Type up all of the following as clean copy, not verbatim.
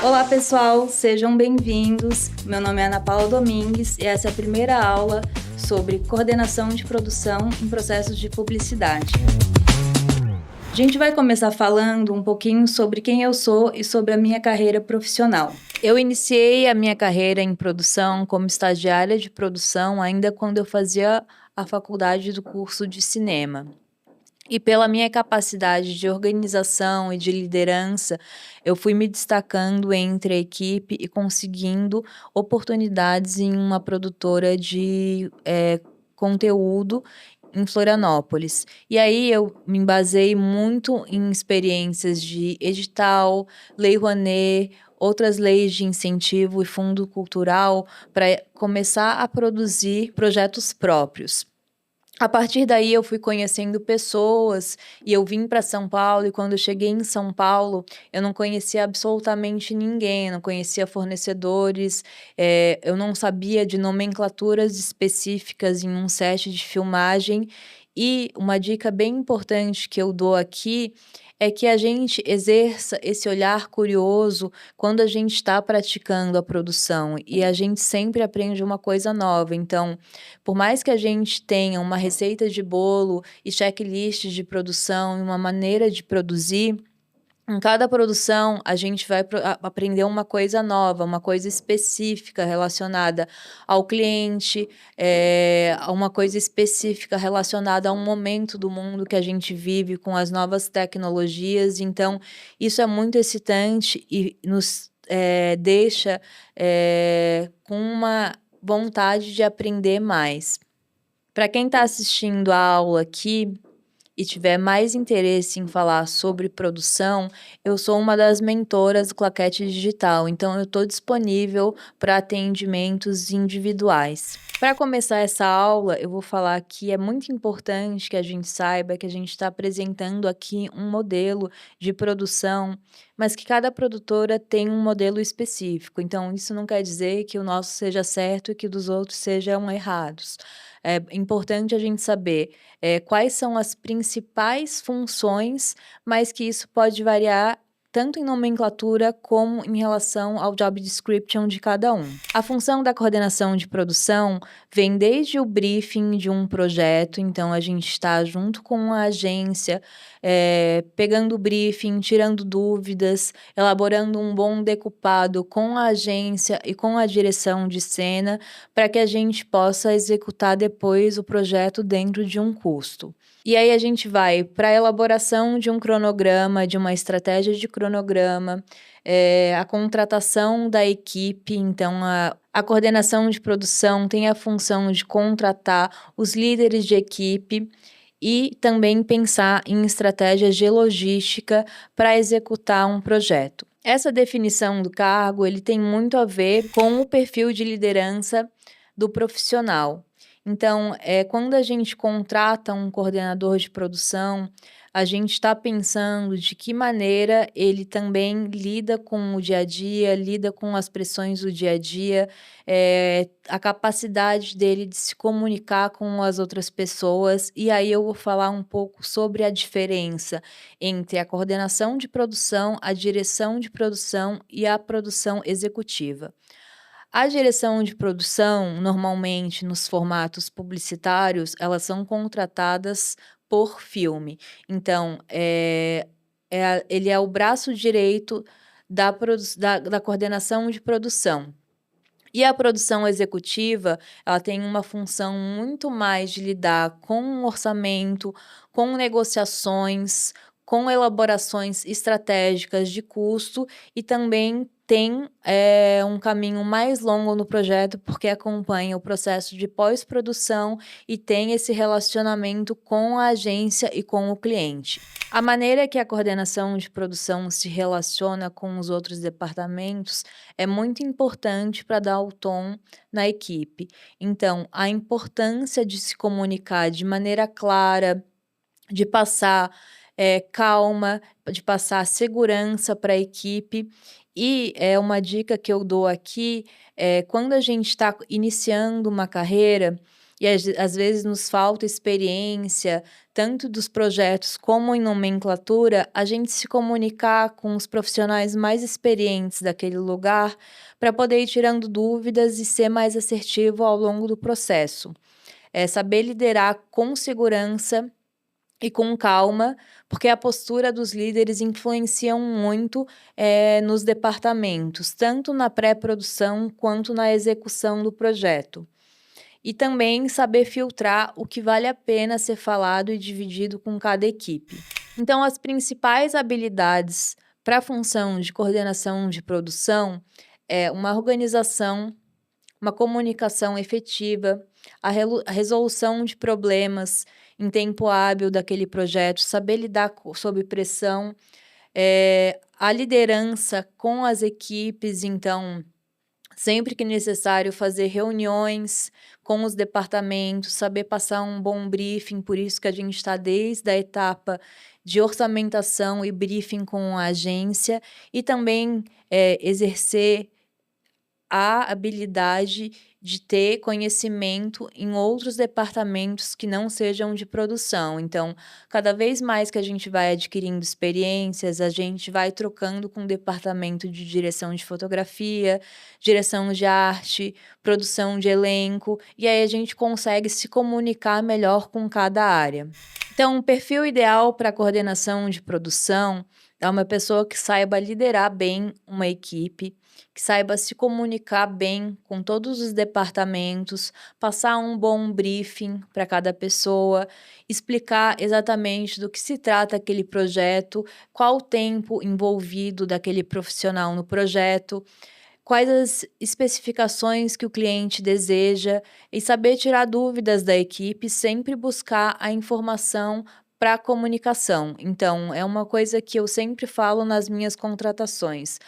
Olá, pessoal, sejam bem-vindos. Meu nome é Ana Paula Domingues e essa é a primeira aula sobre coordenação de produção em processos de publicidade. A gente vai começar falando um pouquinho sobre quem eu sou e sobre a minha carreira profissional. Eu iniciei a minha carreira em produção como estagiária de produção ainda quando eu fazia a faculdade do curso de cinema. E pela minha capacidade de organização e de liderança, eu fui me destacando entre a equipe e conseguindo oportunidades em uma produtora de conteúdo em Florianópolis. E aí eu me embasei muito em experiências de edital, Lei Rouanet, outras leis de incentivo e fundo cultural para começar a produzir projetos próprios. A partir daí eu fui conhecendo pessoas e eu vim para São Paulo e quando eu cheguei em São Paulo, eu não conhecia absolutamente ninguém, não conhecia fornecedores, eu não sabia de nomenclaturas específicas em um set de filmagem. E uma dica bem importante que eu dou aqui é que a gente exerça esse olhar curioso quando a gente está praticando a produção e a gente sempre aprende uma coisa nova. Então, por mais que a gente tenha uma receita de bolo e checklists de produção e uma maneira de produzir, em cada produção a gente vai aprender uma coisa nova, uma coisa específica relacionada ao cliente, a uma coisa específica relacionada a um momento do mundo que a gente vive com as novas tecnologias. Então, isso é muito excitante e nos deixa com uma vontade de aprender mais. Para quem está assistindo a aula aqui e tiver mais interesse em falar sobre produção, eu sou uma das mentoras do Claquete Digital, então eu estou disponível para atendimentos individuais. Para começar essa aula, eu vou falar que é muito importante que a gente saiba que a gente está apresentando aqui um modelo de produção, mas que cada produtora tem um modelo específico. Então, isso não quer dizer que o nosso seja certo e que dos outros sejam errados. É importante a gente saber quais são as principais funções, mas que isso pode variar tanto em nomenclatura como em relação ao job description de cada um. A função da coordenação de produção vem desde o briefing de um projeto, então a gente está junto com a agência, pegando o briefing, tirando dúvidas, elaborando um bom decupado com a agência e com a direção de cena, para que a gente possa executar depois o projeto dentro de um custo. E aí a gente vai para a elaboração de um cronograma, de uma estratégia de cronograma, a contratação da equipe. Então a coordenação de produção tem a função de contratar os líderes de equipe e também pensar em estratégias de logística para executar um projeto. Essa definição do cargo, ele tem muito a ver com o perfil de liderança do profissional. Então, quando a gente contrata um coordenador de produção, a gente está pensando de que maneira ele também lida com o dia a dia, lida com as pressões do dia a dia, a capacidade dele de se comunicar com as outras pessoas. E aí eu vou falar um pouco sobre a diferença entre a coordenação de produção, a direção de produção e a produção executiva. A direção de produção, normalmente nos formatos publicitários, elas são contratadas por filme. Então, ele é o braço direito da coordenação de produção. E a produção executiva, ela tem uma função muito mais de lidar com o orçamento, com negociações, com elaborações estratégicas de custo e também tem um caminho mais longo no projeto, porque acompanha o processo de pós-produção e tem esse relacionamento com a agência e com o cliente. A maneira que a coordenação de produção se relaciona com os outros departamentos é muito importante para dar o tom na equipe. Então, a importância de se comunicar de maneira clara, de passar calma, de passar segurança para a equipe. E uma dica que eu dou aqui é quando a gente está iniciando uma carreira, e às vezes nos falta experiência, tanto dos projetos como em nomenclatura, a gente se comunicar com os profissionais mais experientes daquele lugar para poder ir tirando dúvidas e ser mais assertivo ao longo do processo. É saber liderar com segurança e com calma, porque a postura dos líderes influenciam muito, nos departamentos, tanto na pré-produção quanto na execução do projeto. E também saber filtrar o que vale a pena ser falado e dividido com cada equipe. Então, as principais habilidades para a função de coordenação de produção é uma organização, uma comunicação efetiva, a resolução de problemas em tempo hábil daquele projeto, saber lidar sob pressão, a liderança com as equipes, então, sempre que necessário, fazer reuniões com os departamentos, saber passar um bom briefing, por isso que a gente está desde a etapa de orçamentação e briefing com a agência, e também exercer a habilidade de ter conhecimento em outros departamentos que não sejam de produção. Então, cada vez mais que a gente vai adquirindo experiências, a gente vai trocando com o departamento de direção de fotografia, direção de arte, produção de elenco, e aí a gente consegue se comunicar melhor com cada área. Então, o perfil ideal para coordenação de produção é uma pessoa que saiba liderar bem uma equipe, que saiba se comunicar bem com todos os departamentos, passar um bom briefing para cada pessoa, explicar exatamente do que se trata aquele projeto, qual o tempo envolvido daquele profissional no projeto, quais as especificações que o cliente deseja e saber tirar dúvidas da equipe, sempre buscar a informação para a comunicação. Então, é uma coisa que eu sempre falo nas minhas contratações.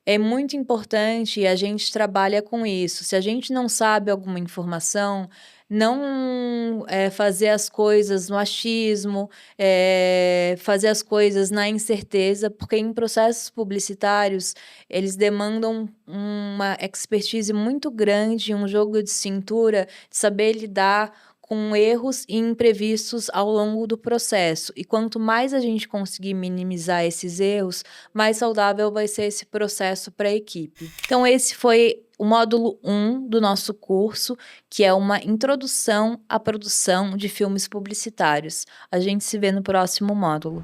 É muito importante e a gente trabalha com isso. Se a gente não sabe alguma informação, não fazer as coisas no achismo, fazer as coisas na incerteza, porque em processos publicitários, eles demandam uma expertise muito grande, um jogo de cintura, de saber lidar com erros e imprevistos ao longo do processo. E quanto mais a gente conseguir minimizar esses erros, mais saudável vai ser esse processo para a equipe. Então, esse foi o módulo 1 do nosso curso, que é uma introdução à produção de filmes publicitários. A gente se vê no próximo módulo.